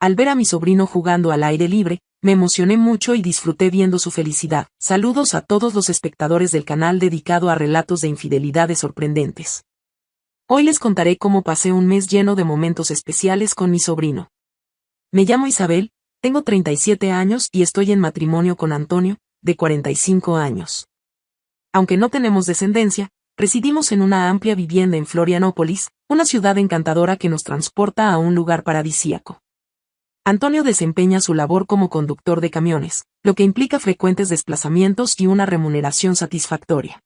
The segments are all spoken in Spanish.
Al ver a mi sobrino jugando al aire libre, me emocioné mucho y disfruté viendo su felicidad. Saludos a todos los espectadores del canal dedicado a relatos de infidelidades sorprendentes. Hoy les contaré cómo pasé un mes lleno de momentos especiales con mi sobrino. Me llamo Isabel, tengo 37 años y estoy en matrimonio con Antonio, de 45 años. Aunque no tenemos descendencia, residimos en una amplia vivienda en Florianópolis, una ciudad encantadora que nos transporta a un lugar paradisíaco. Antonio desempeña su labor como conductor de camiones, lo que implica frecuentes desplazamientos y una remuneración satisfactoria.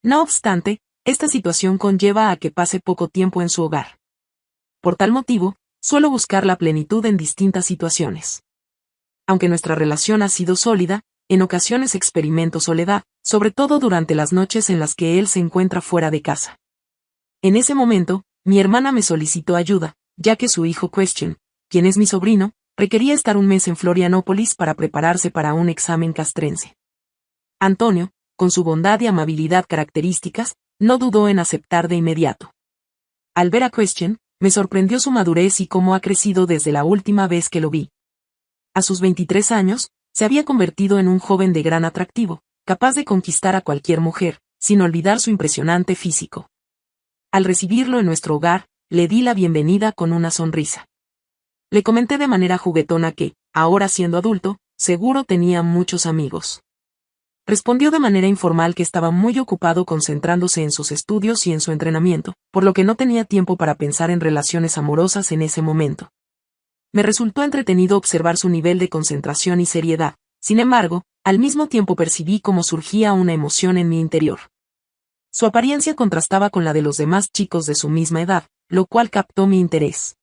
No obstante, esta situación conlleva a que pase poco tiempo en su hogar. Por tal motivo, suelo buscar la plenitud en distintas situaciones. Aunque nuestra relación ha sido sólida, en ocasiones experimento soledad, sobre todo durante las noches en las que él se encuentra fuera de casa. En ese momento, mi hermana me solicitó ayuda, ya que su hijo Question, quien es mi sobrino, requería estar un mes en Florianópolis para prepararse para un examen castrense. Antonio, con su bondad y amabilidad características, no dudó en aceptar de inmediato. Al ver a Question, me sorprendió su madurez y cómo ha crecido desde la última vez que lo vi. A sus 23 años, se había convertido en un joven de gran atractivo, capaz de conquistar a cualquier mujer, sin olvidar su impresionante físico. Al recibirlo en nuestro hogar, le di la bienvenida con una sonrisa. Le comenté de manera juguetona que, ahora siendo adulto, seguro tenía muchos amigos. Respondió de manera informal que estaba muy ocupado concentrándose en sus estudios y en su entrenamiento, por lo que no tenía tiempo para pensar en relaciones amorosas en ese momento. Me resultó entretenido observar su nivel de concentración y seriedad, sin embargo, al mismo tiempo percibí cómo surgía una emoción en mi interior. Su apariencia contrastaba con la de los demás chicos de su misma edad, lo cual captó mi interés.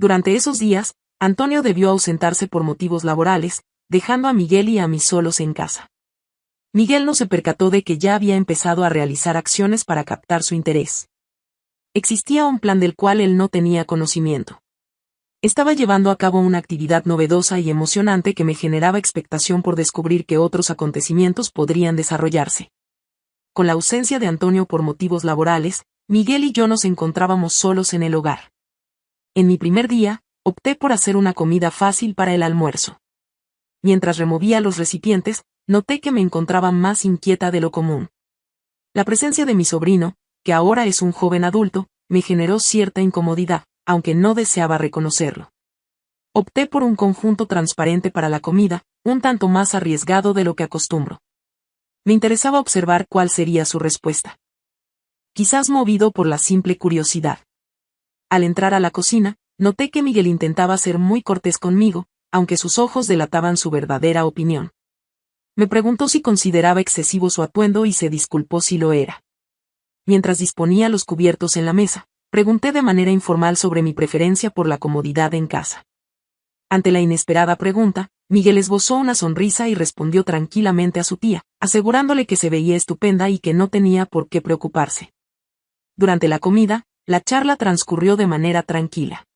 Durante esos días, Antonio debió ausentarse por motivos laborales, dejando a Miguel y a mí solos en casa. Miguel no se percató de que ya había empezado a realizar acciones para captar su interés. Existía un plan del cual él no tenía conocimiento. Estaba llevando a cabo una actividad novedosa y emocionante que me generaba expectación por descubrir qué otros acontecimientos podrían desarrollarse. Con la ausencia de Antonio por motivos laborales, Miguel y yo nos encontrábamos solos en el hogar. En mi primer día, opté por hacer una comida fácil para el almuerzo. Mientras removía los recipientes, noté que me encontraba más inquieta de lo común. La presencia de mi sobrino, que ahora es un joven adulto, me generó cierta incomodidad, aunque no deseaba reconocerlo. Opté por un conjunto transparente para la comida, un tanto más arriesgado de lo que acostumbro. Me interesaba observar cuál sería su respuesta. Quizás movido por la simple curiosidad. Al entrar a la cocina, noté que Miguel intentaba ser muy cortés conmigo, aunque sus ojos delataban su verdadera opinión. Me preguntó si consideraba excesivo su atuendo y se disculpó si lo era. Mientras disponía los cubiertos en la mesa, pregunté de manera informal sobre mi preferencia por la comodidad en casa. Ante la inesperada pregunta, Miguel esbozó una sonrisa y respondió tranquilamente a su tía, asegurándole que se veía estupenda y que no tenía por qué preocuparse. Durante la comida, la charla transcurrió de manera tranquila.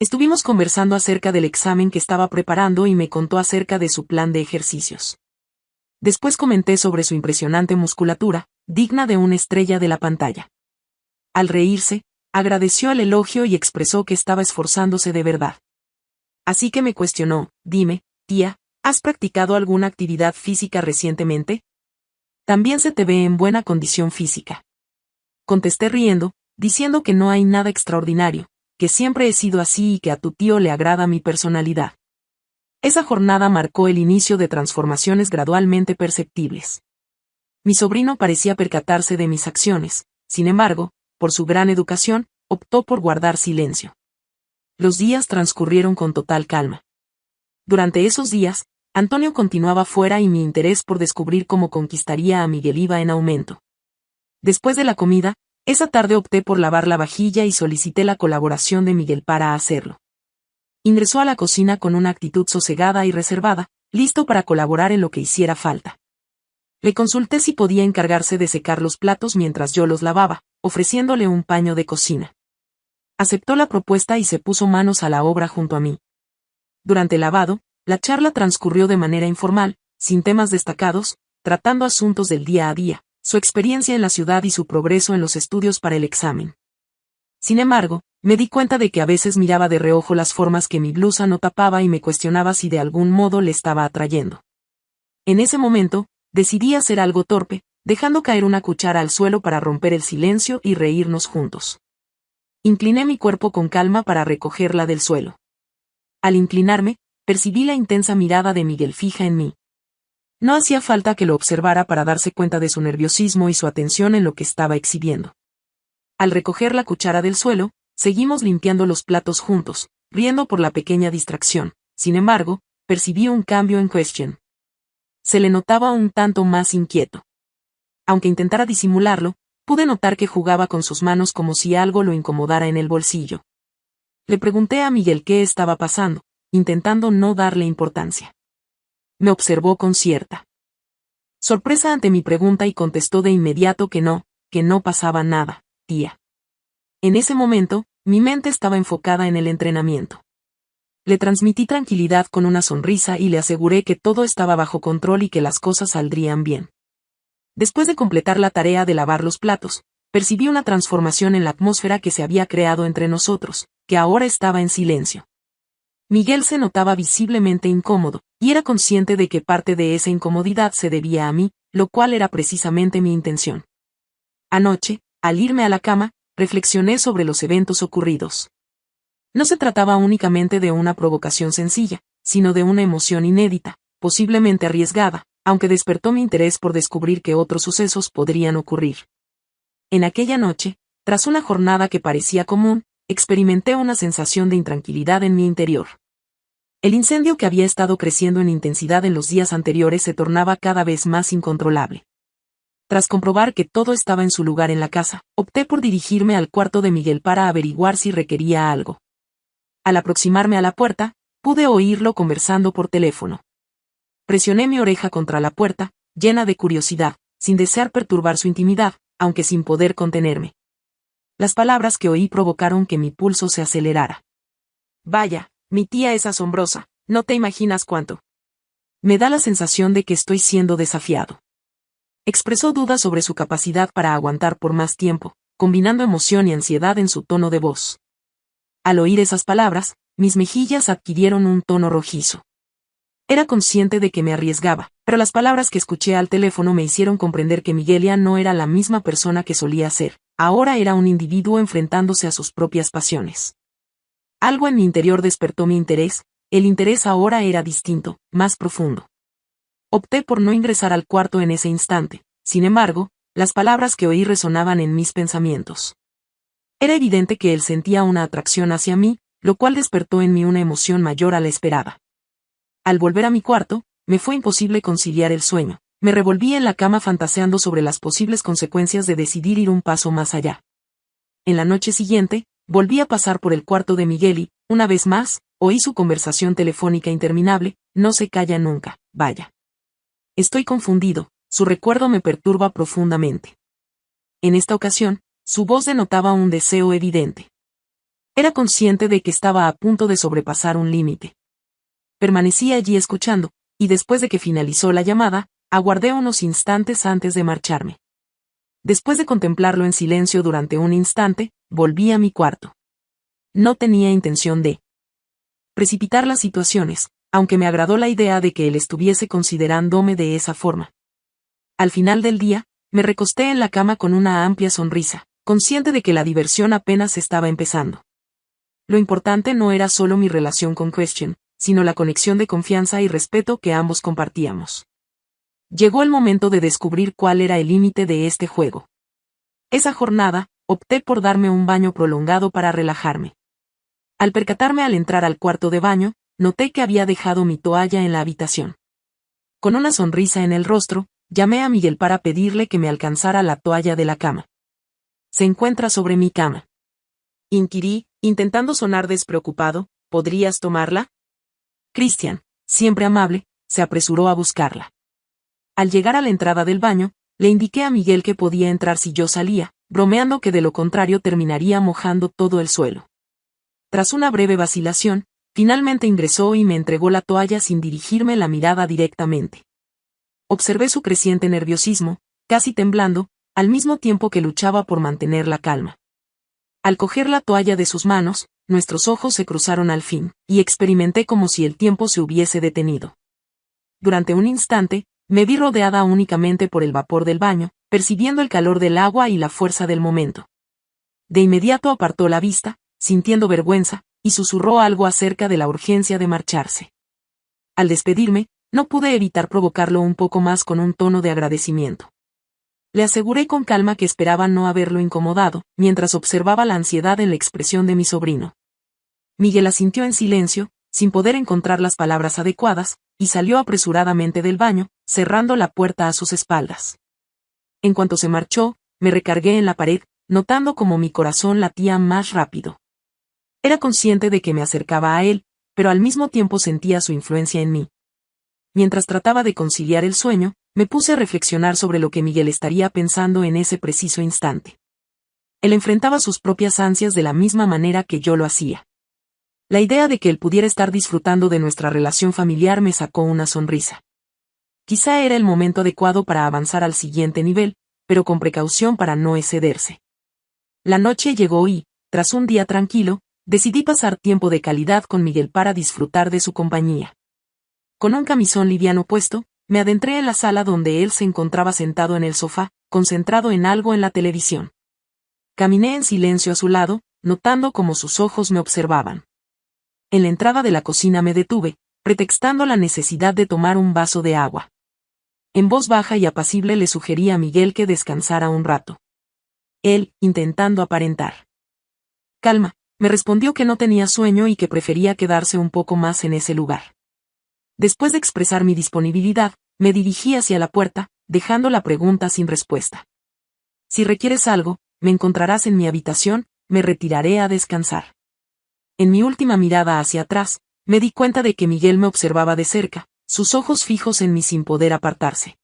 Estuvimos conversando acerca del examen que estaba preparando y me contó acerca de su plan de ejercicios. Después comenté sobre su impresionante musculatura, digna de una estrella de la pantalla. Al reírse, agradeció el elogio y expresó que estaba esforzándose de verdad. Así que me cuestionó, dime, tía, ¿has practicado alguna actividad física recientemente? También se te ve en buena condición física. Contesté riendo, diciendo que no hay nada extraordinario, que siempre he sido así y que a tu tío le agrada mi personalidad. Esa jornada marcó el inicio de transformaciones gradualmente perceptibles. Mi sobrino parecía percatarse de mis acciones, sin embargo, por su gran educación, optó por guardar silencio. Los días transcurrieron con total calma. Durante esos días, Antonio continuaba fuera y mi interés por descubrir cómo conquistaría a Miguel iba en aumento. Después de la comida, esa tarde opté por lavar la vajilla y solicité la colaboración de Miguel para hacerlo. Ingresó a la cocina con una actitud sosegada y reservada, listo para colaborar en lo que hiciera falta. Le consulté si podía encargarse de secar los platos mientras yo los lavaba, ofreciéndole un paño de cocina. Aceptó la propuesta y se puso manos a la obra junto a mí. Durante el lavado, la charla transcurrió de manera informal, sin temas destacados, tratando asuntos del día a día, su experiencia en la ciudad y su progreso en los estudios para el examen. Sin embargo, me di cuenta de que a veces miraba de reojo las formas que mi blusa no tapaba y me cuestionaba si de algún modo le estaba atrayendo. En ese momento, decidí hacer algo torpe, dejando caer una cuchara al suelo para romper el silencio y reírnos juntos. Incliné mi cuerpo con calma para recogerla del suelo. Al inclinarme, percibí la intensa mirada de Miguel fija en mí. No hacía falta que lo observara para darse cuenta de su nerviosismo y su atención en lo que estaba exhibiendo. Al recoger la cuchara del suelo, seguimos limpiando los platos juntos, riendo por la pequeña distracción. Sin embargo, percibí un cambio en Question. Se le notaba un tanto más inquieto. Aunque intentara disimularlo, pude notar que jugaba con sus manos como si algo lo incomodara en el bolsillo. Le pregunté a Miguel qué estaba pasando, intentando no darle importancia. Me observó con cierta sorpresa ante mi pregunta y contestó de inmediato que no pasaba nada, tía. En ese momento, mi mente estaba enfocada en el entrenamiento. Le transmití tranquilidad con una sonrisa y le aseguré que todo estaba bajo control y que las cosas saldrían bien. Después de completar la tarea de lavar los platos, percibí una transformación en la atmósfera que se había creado entre nosotros, que ahora estaba en silencio. Miguel se notaba visiblemente incómodo, y era consciente de que parte de esa incomodidad se debía a mí, lo cual era precisamente mi intención. Anoche, al irme a la cama, reflexioné sobre los eventos ocurridos. No se trataba únicamente de una provocación sencilla, sino de una emoción inédita, posiblemente arriesgada, aunque despertó mi interés por descubrir que otros sucesos podrían ocurrir. En aquella noche, tras una jornada que parecía común, experimenté una sensación de intranquilidad en mi interior. El incendio que había estado creciendo en intensidad en los días anteriores se tornaba cada vez más incontrolable. Tras comprobar que todo estaba en su lugar en la casa, opté por dirigirme al cuarto de Miguel para averiguar si requería algo. Al aproximarme a la puerta, pude oírlo conversando por teléfono. Presioné mi oreja contra la puerta, llena de curiosidad, sin desear perturbar su intimidad, aunque sin poder contenerme. Las palabras que oí provocaron que mi pulso se acelerara. Vaya, mi tía es asombrosa, no te imaginas cuánto. Me da la sensación de que estoy siendo desafiado. Expresó dudas sobre su capacidad para aguantar por más tiempo, combinando emoción y ansiedad en su tono de voz. Al oír esas palabras, mis mejillas adquirieron un tono rojizo. Era consciente de que me arriesgaba, pero las palabras que escuché al teléfono me hicieron comprender que Miguelia no era la misma persona que solía ser, ahora era un individuo enfrentándose a sus propias pasiones. Algo en mi interior despertó mi interés, el interés ahora era distinto, más profundo. Opté por no ingresar al cuarto en ese instante, sin embargo, las palabras que oí resonaban en mis pensamientos. Era evidente que él sentía una atracción hacia mí, lo cual despertó en mí una emoción mayor a la esperada. Al volver a mi cuarto, me fue imposible conciliar el sueño, me revolví en la cama fantaseando sobre las posibles consecuencias de decidir ir un paso más allá. En la noche siguiente, volví a pasar por el cuarto de Miguel y, una vez más, oí su conversación telefónica interminable, no se calla nunca, vaya. Estoy confundido, su recuerdo me perturba profundamente. En esta ocasión, su voz denotaba un deseo evidente. Era consciente de que estaba a punto de sobrepasar un límite. Permanecí allí escuchando, y después de que finalizó la llamada, aguardé unos instantes antes de marcharme. Después de contemplarlo en silencio durante un instante, volví a mi cuarto. No tenía intención de precipitar las situaciones, aunque me agradó la idea de que él estuviese considerándome de esa forma. Al final del día, me recosté en la cama con una amplia sonrisa, consciente de que la diversión apenas estaba empezando. Lo importante no era solo mi relación con Question, sino la conexión de confianza y respeto que ambos compartíamos. Llegó el momento de descubrir cuál era el límite de este juego. Esa jornada, opté por darme un baño prolongado para relajarme. Al percatarme al entrar al cuarto de baño, noté que había dejado mi toalla en la habitación. Con una sonrisa en el rostro, llamé a Miguel para pedirle que me alcanzara la toalla de la cama. Se encuentra sobre mi cama. Inquirí, intentando sonar despreocupado, ¿podrías tomarla? Christian, siempre amable, se apresuró a buscarla. Al llegar a la entrada del baño, le indiqué a Miguel que podía entrar si yo salía, bromeando que de lo contrario terminaría mojando todo el suelo. Tras una breve vacilación, finalmente ingresó y me entregó la toalla sin dirigirme la mirada directamente. Observé su creciente nerviosismo, casi temblando, al mismo tiempo que luchaba por mantener la calma. Al coger la toalla de sus manos, nuestros ojos se cruzaron al fin, y experimenté como si el tiempo se hubiese detenido. Durante un instante, me vi rodeada únicamente por el vapor del baño, percibiendo el calor del agua y la fuerza del momento. De inmediato apartó la vista, sintiendo vergüenza, y susurró algo acerca de la urgencia de marcharse. Al despedirme, no pude evitar provocarlo un poco más con un tono de agradecimiento. Le aseguré con calma que esperaba no haberlo incomodado, mientras observaba la ansiedad en la expresión de mi sobrino. Miguel asintió en silencio, sin poder encontrar las palabras adecuadas, y salió apresuradamente del baño, cerrando la puerta a sus espaldas. En cuanto se marchó, me recargué en la pared, notando como mi corazón latía más rápido. Era consciente de que me acercaba a él, pero al mismo tiempo sentía su influencia en mí. Mientras trataba de conciliar el sueño, me puse a reflexionar sobre lo que Miguel estaría pensando en ese preciso instante. Él enfrentaba sus propias ansias de la misma manera que yo lo hacía. La idea de que él pudiera estar disfrutando de nuestra relación familiar me sacó una sonrisa. Quizá era el momento adecuado para avanzar al siguiente nivel, pero con precaución para no excederse. La noche llegó y, tras un día tranquilo, decidí pasar tiempo de calidad con Miguel para disfrutar de su compañía. Con un camisón liviano puesto, me adentré en la sala donde él se encontraba sentado en el sofá, concentrado en algo en la televisión. Caminé en silencio a su lado, notando cómo sus ojos me observaban. En la entrada de la cocina me detuve, pretextando la necesidad de tomar un vaso de agua. En voz baja y apacible le sugerí a Miguel que descansara un rato. Él, intentando aparentar calma, me respondió que no tenía sueño y que prefería quedarse un poco más en ese lugar. Después de expresar mi disponibilidad, me dirigí hacia la puerta, dejando la pregunta sin respuesta. Si requieres algo, me encontrarás en mi habitación, me retiraré a descansar. En mi última mirada hacia atrás, me di cuenta de que Miguel me observaba de cerca, sus ojos fijos en mí sin poder apartarse.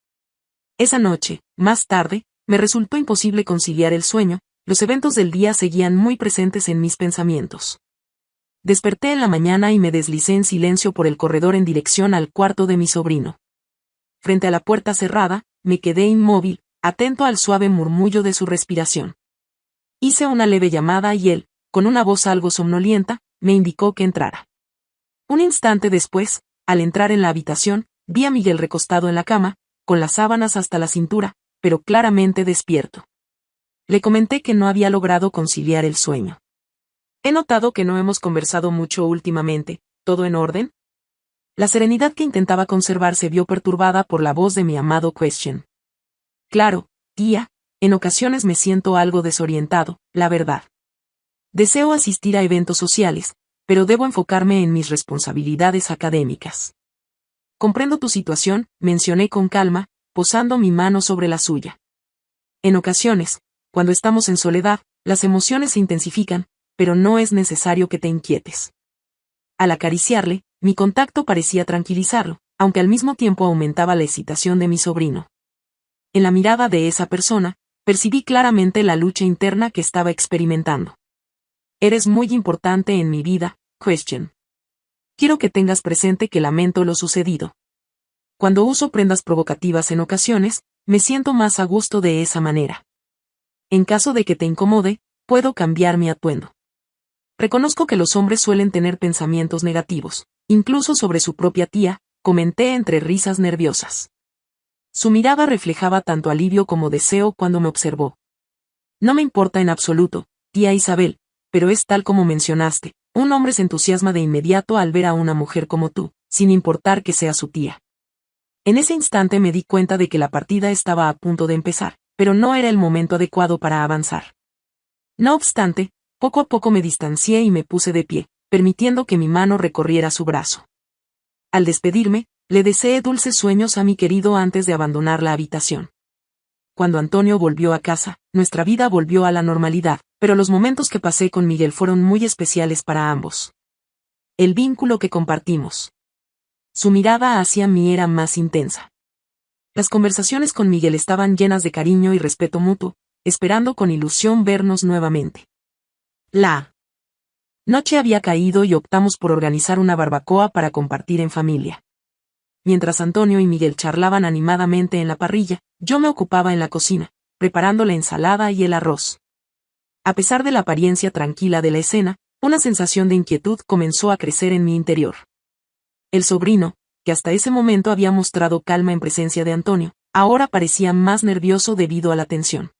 Esa noche, más tarde, me resultó imposible conciliar el sueño, los eventos del día seguían muy presentes en mis pensamientos. Desperté en la mañana y me deslicé en silencio por el corredor en dirección al cuarto de mi sobrino. Frente a la puerta cerrada, me quedé inmóvil, atento al suave murmullo de su respiración. Hice una leve llamada y él, con una voz algo somnolienta, me indicó que entrara. Un instante después, al entrar en la habitación, vi a Miguel recostado en la cama, con las sábanas hasta la cintura, pero claramente despierto. Le comenté que no había logrado conciliar el sueño. He notado que no hemos conversado mucho últimamente, ¿todo en orden? La serenidad que intentaba conservar se vio perturbada por la voz de mi amado Question. Claro, tía, en ocasiones me siento algo desorientado, la verdad. Deseo asistir a eventos sociales, pero debo enfocarme en mis responsabilidades académicas. Comprendo tu situación, mencioné con calma, posando mi mano sobre la suya. En ocasiones, cuando estamos en soledad, las emociones se intensifican, pero no es necesario que te inquietes. Al acariciarle, mi contacto parecía tranquilizarlo, aunque al mismo tiempo aumentaba la excitación de mi sobrino. En la mirada de esa persona, percibí claramente la lucha interna que estaba experimentando. Eres muy importante en mi vida, Question. Quiero que tengas presente que lamento lo sucedido. Cuando uso prendas provocativas en ocasiones, me siento más a gusto de esa manera. En caso de que te incomode, puedo cambiar mi atuendo. Reconozco que los hombres suelen tener pensamientos negativos, incluso sobre su propia tía, comenté entre risas nerviosas. Su mirada reflejaba tanto alivio como deseo cuando me observó. No me importa en absoluto, tía Isabel, pero es tal como mencionaste, un hombre se entusiasma de inmediato al ver a una mujer como tú, sin importar que sea su tía. En ese instante me di cuenta de que la partida estaba a punto de empezar, pero no era el momento adecuado para avanzar. No obstante, poco a poco me distancié y me puse de pie, permitiendo que mi mano recorriera su brazo. Al despedirme, le deseé dulces sueños a mi querido antes de abandonar la habitación. Cuando Antonio volvió a casa, nuestra vida volvió a la normalidad, pero los momentos que pasé con Miguel fueron muy especiales para ambos. El vínculo que compartimos. Su mirada hacia mí era más intensa. Las conversaciones con Miguel estaban llenas de cariño y respeto mutuo, esperando con ilusión vernos nuevamente. La noche había caído y optamos por organizar una barbacoa para compartir en familia. Mientras Antonio y Miguel charlaban animadamente en la parrilla, yo me ocupaba en la cocina, preparando la ensalada y el arroz. A pesar de la apariencia tranquila de la escena, una sensación de inquietud comenzó a crecer en mi interior. El sobrino, que hasta ese momento había mostrado calma en presencia de Antonio, ahora parecía más nervioso debido a la tensión.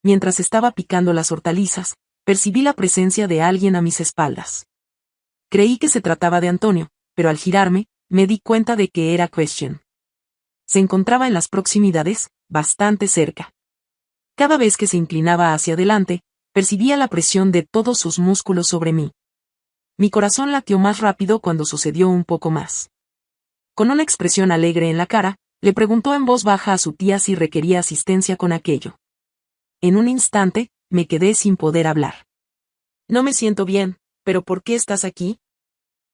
Mientras estaba picando las hortalizas, percibí la presencia de alguien a mis espaldas. Creí que se trataba de Antonio, pero al girarme, me di cuenta de que era Question. Se encontraba en las proximidades, bastante cerca. Cada vez que se inclinaba hacia adelante, percibía la presión de todos sus músculos sobre mí. Mi corazón latió más rápido cuando sucedió un poco más. Con una expresión alegre en la cara, le preguntó en voz baja a su tía si requería asistencia con aquello. En un instante, me quedé sin poder hablar. No me siento bien, pero ¿por qué estás aquí?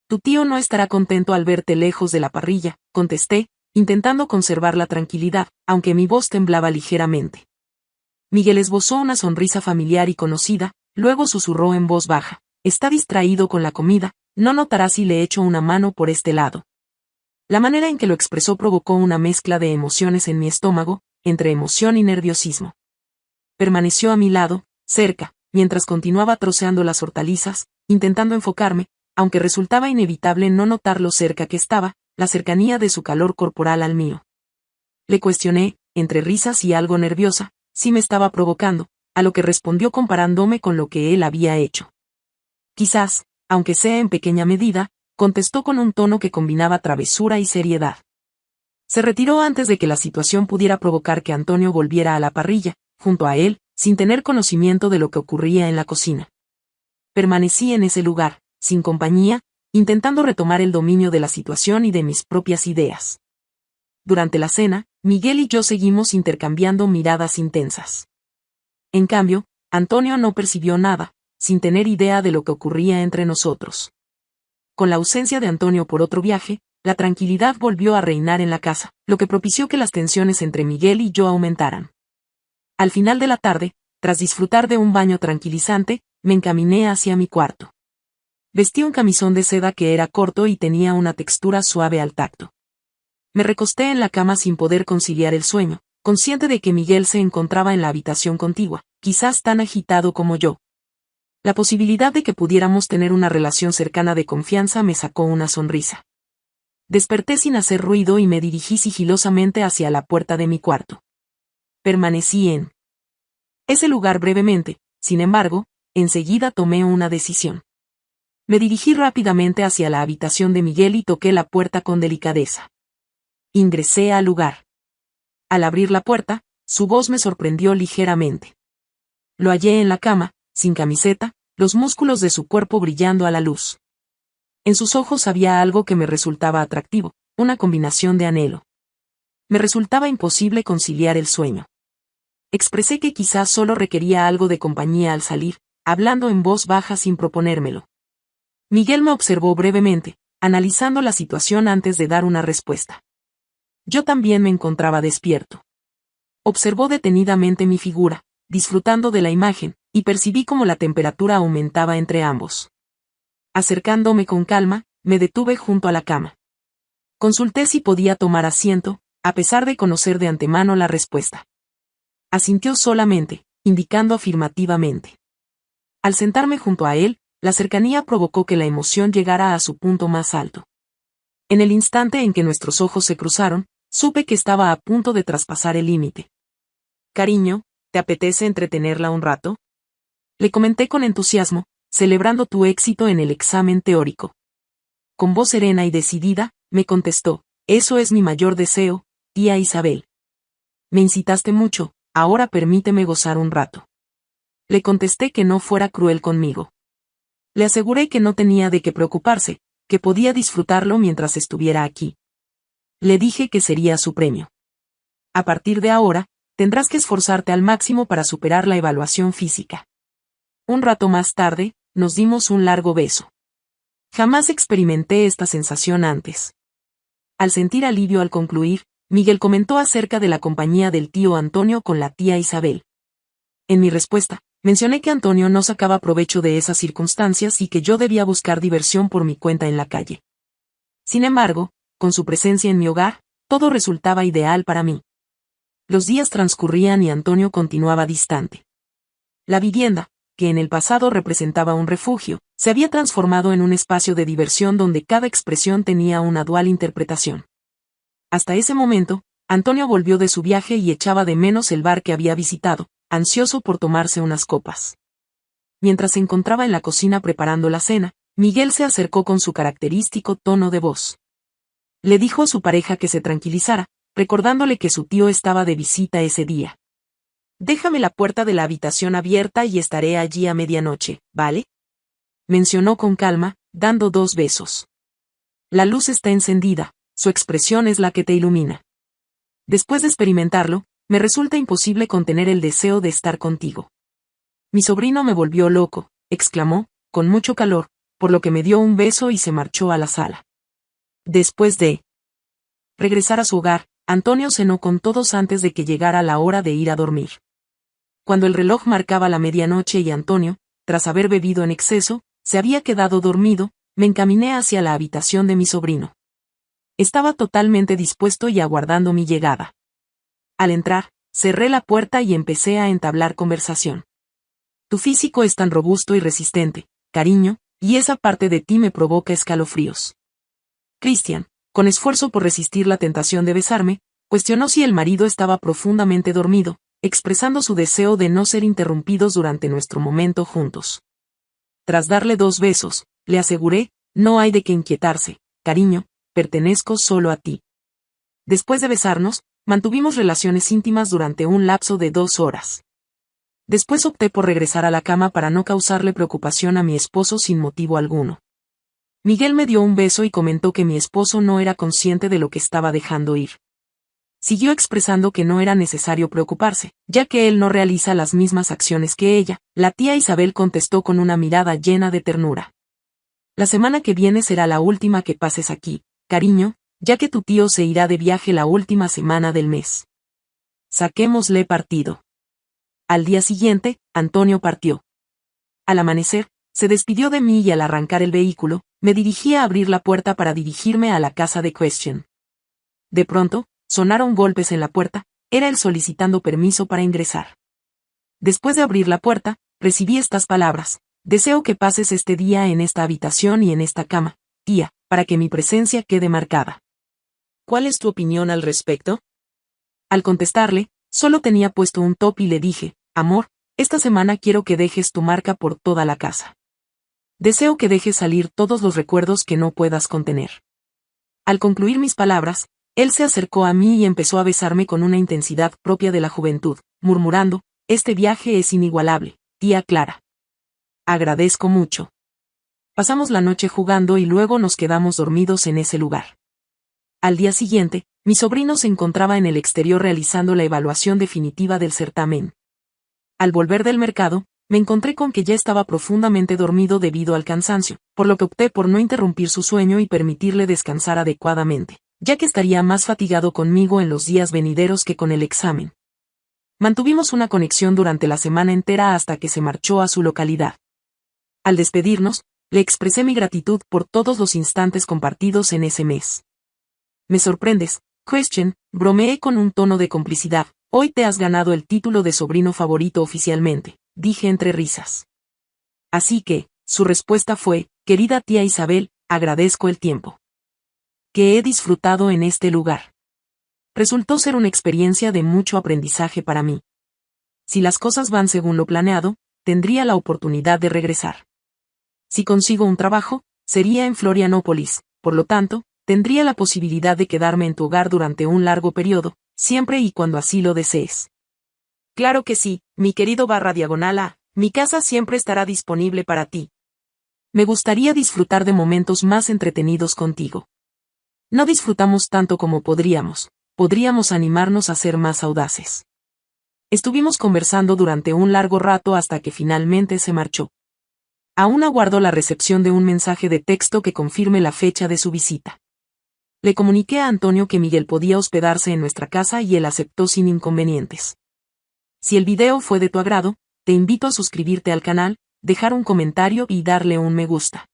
Tu tío no estará contento al verte lejos de la parrilla, contesté, intentando conservar la tranquilidad, aunque mi voz temblaba ligeramente. Miguel esbozó una sonrisa familiar y conocida, luego susurró en voz baja, está distraído con la comida, no notará si le echo una mano por este lado. La manera en que lo expresó provocó una mezcla de emociones en mi estómago, entre emoción y nerviosismo. Permaneció a mi lado, cerca, mientras continuaba troceando las hortalizas, intentando enfocarme, aunque resultaba inevitable no notar lo cerca que estaba, la cercanía de su calor corporal al mío. Le cuestioné, entre risas y algo nerviosa, si me estaba provocando, a lo que respondió comparándome con lo que él había hecho. Quizás, aunque sea en pequeña medida, contestó con un tono que combinaba travesura y seriedad. Se retiró antes de que la situación pudiera provocar que Antonio volviera a la parrilla, junto a él, sin tener conocimiento de lo que ocurría en la cocina. Permanecí en ese lugar, sin compañía, intentando retomar el dominio de la situación y de mis propias ideas. Durante la cena, Miguel y yo seguimos intercambiando miradas intensas. En cambio, Antonio no percibió nada, sin tener idea de lo que ocurría entre nosotros. Con la ausencia de Antonio por otro viaje, la tranquilidad volvió a reinar en la casa, lo que propició que las tensiones entre Miguel y yo aumentaran. Al final de la tarde, tras disfrutar de un baño tranquilizante, me encaminé hacia mi cuarto. Vestí un camisón de seda que era corto y tenía una textura suave al tacto. Me recosté en la cama sin poder conciliar el sueño, consciente de que Miguel se encontraba en la habitación contigua, quizás tan agitado como yo. La posibilidad de que pudiéramos tener una relación cercana de confianza me sacó una sonrisa. Desperté sin hacer ruido y me dirigí sigilosamente hacia la puerta de mi cuarto. Permanecí en ese lugar brevemente, sin embargo, enseguida tomé una decisión. Me dirigí rápidamente hacia la habitación de Miguel y toqué la puerta con delicadeza. Ingresé al lugar. Al abrir la puerta, su voz me sorprendió ligeramente. Lo hallé en la cama, sin camiseta, los músculos de su cuerpo brillando a la luz. En sus ojos había algo que me resultaba atractivo, una combinación de anhelo. Me resultaba imposible conciliar el sueño. Expresé que quizás solo requería algo de compañía al salir, hablando en voz baja sin proponérmelo. Miguel me observó brevemente, analizando la situación antes de dar una respuesta. Yo también me encontraba despierto. Observó detenidamente mi figura, disfrutando de la imagen, y percibí cómo la temperatura aumentaba entre ambos. Acercándome con calma, me detuve junto a la cama. Consulté si podía tomar asiento, a pesar de conocer de antemano la respuesta. Asintió solamente, indicando afirmativamente. Al sentarme junto a él, la cercanía provocó que la emoción llegara a su punto más alto. En el instante en que nuestros ojos se cruzaron, supe que estaba a punto de traspasar el límite. Cariño, ¿te apetece entretenerla un rato? Le comenté con entusiasmo, celebrando tu éxito en el examen teórico. Con voz serena y decidida, me contestó, eso es mi mayor deseo, tía Isabel. Me incitaste mucho, ahora permíteme gozar un rato. Le contesté que no fuera cruel conmigo. Le aseguré que no tenía de qué preocuparse, que podía disfrutarlo mientras estuviera aquí. Le dije que sería su premio. A partir de ahora, tendrás que esforzarte al máximo para superar la evaluación física. Un rato más tarde, nos dimos un largo beso. Jamás experimenté esta sensación antes. Al sentir alivio al concluir, Miguel comentó acerca de la compañía del tío Antonio con la tía Isabel. En mi respuesta, mencioné que Antonio no sacaba provecho de esas circunstancias y que yo debía buscar diversión por mi cuenta en la calle. Sin embargo, con su presencia en mi hogar, todo resultaba ideal para mí. Los días transcurrían y Antonio continuaba distante. La vivienda, que en el pasado representaba un refugio, se había transformado en un espacio de diversión donde cada expresión tenía una dual interpretación. Hasta ese momento, Antonio volvió de su viaje y echaba de menos el bar que había visitado, ansioso por tomarse unas copas. Mientras se encontraba en la cocina preparando la cena, Miguel se acercó con su característico tono de voz. Le dijo a su pareja que se tranquilizara, recordándole que su tío estaba de visita ese día. «Déjame la puerta de la habitación abierta y estaré allí a medianoche, ¿vale?», mencionó con calma, dando 2 besos. «La luz está encendida, su expresión es la que te ilumina. Después de experimentarlo, me resulta imposible contener el deseo de estar contigo». «Mi sobrino me volvió loco», exclamó, con mucho calor, por lo que me dio un beso y se marchó a la sala. Después de regresar a su hogar, Antonio cenó con todos antes de que llegara la hora de ir a dormir. Cuando el reloj marcaba la medianoche y Antonio, tras haber bebido en exceso, se había quedado dormido, me encaminé hacia la habitación de mi sobrino. Estaba totalmente dispuesto y aguardando mi llegada. Al entrar, cerré la puerta y empecé a entablar conversación. «Tu físico es tan robusto y resistente, cariño, y esa parte de ti me provoca escalofríos». Christian, con esfuerzo por resistir la tentación de besarme, cuestionó si el marido estaba profundamente dormido, expresando su deseo de no ser interrumpidos durante nuestro momento juntos. Tras darle 2 besos, le aseguré, «No hay de qué inquietarse, cariño, pertenezco solo a ti». Después de besarnos, mantuvimos relaciones íntimas durante un lapso de 2 horas. Después opté por regresar a la cama para no causarle preocupación a mi esposo sin motivo alguno. Miguel me dio un beso y comentó que mi esposo no era consciente de lo que estaba dejando ir. Siguió expresando que no era necesario preocuparse, ya que él no realiza las mismas acciones que ella. La tía Isabel contestó con una mirada llena de ternura. «La semana que viene será la última que pases aquí, cariño, ya que tu tío se irá de viaje la última semana del mes. Saquémosle partido». Al día siguiente, Antonio partió. Al amanecer, se despidió de mí y al arrancar el vehículo, me dirigí a abrir la puerta para dirigirme a la casa de Christian. De pronto, sonaron golpes en la puerta, era él solicitando permiso para ingresar. Después de abrir la puerta, recibí estas palabras: «Deseo que pases este día en esta habitación y en esta cama, tía, para que mi presencia quede marcada. ¿Cuál es tu opinión al respecto?». Al contestarle, solo tenía puesto un top y le dije: «Amor, esta semana quiero que dejes tu marca por toda la casa. Deseo que dejes salir todos los recuerdos que no puedas contener». Al concluir mis palabras, él se acercó a mí y empezó a besarme con una intensidad propia de la juventud, murmurando: «Este viaje es inigualable, tía Clara. Agradezco mucho». Pasamos la noche jugando y luego nos quedamos dormidos en ese lugar. Al día siguiente, mi sobrino se encontraba en el exterior realizando la evaluación definitiva del certamen. Al volver del mercado, me encontré con que ya estaba profundamente dormido debido al cansancio, por lo que opté por no interrumpir su sueño y permitirle descansar adecuadamente, ya que estaría más fatigado conmigo en los días venideros que con el examen. Mantuvimos una conexión durante la semana entera hasta que se marchó a su localidad. Al despedirnos, le expresé mi gratitud por todos los instantes compartidos en ese mes. «Me sorprendes, Christian», bromeé con un tono de complicidad. «Hoy te has ganado el título de sobrino favorito oficialmente», dije entre risas. Así que, su respuesta fue: «Querida tía Isabel, agradezco el tiempo que he disfrutado en este lugar. Resultó ser una experiencia de mucho aprendizaje para mí. Si las cosas van según lo planeado, tendría la oportunidad de regresar. Si consigo un trabajo, sería en Florianópolis, por lo tanto, tendría la posibilidad de quedarme en tu hogar durante un largo periodo, siempre y cuando así lo desees». «Claro que sí, mi querido _A, mi casa siempre estará disponible para ti. Me gustaría disfrutar de momentos más entretenidos contigo. No disfrutamos tanto como podríamos animarnos a ser más audaces». Estuvimos conversando durante un largo rato hasta que finalmente se marchó. Aún aguardo la recepción de un mensaje de texto que confirme la fecha de su visita. Le comuniqué a Antonio que Miguel podía hospedarse en nuestra casa y él aceptó sin inconvenientes. Si el video fue de tu agrado, te invito a suscribirte al canal, dejar un comentario y darle un me gusta.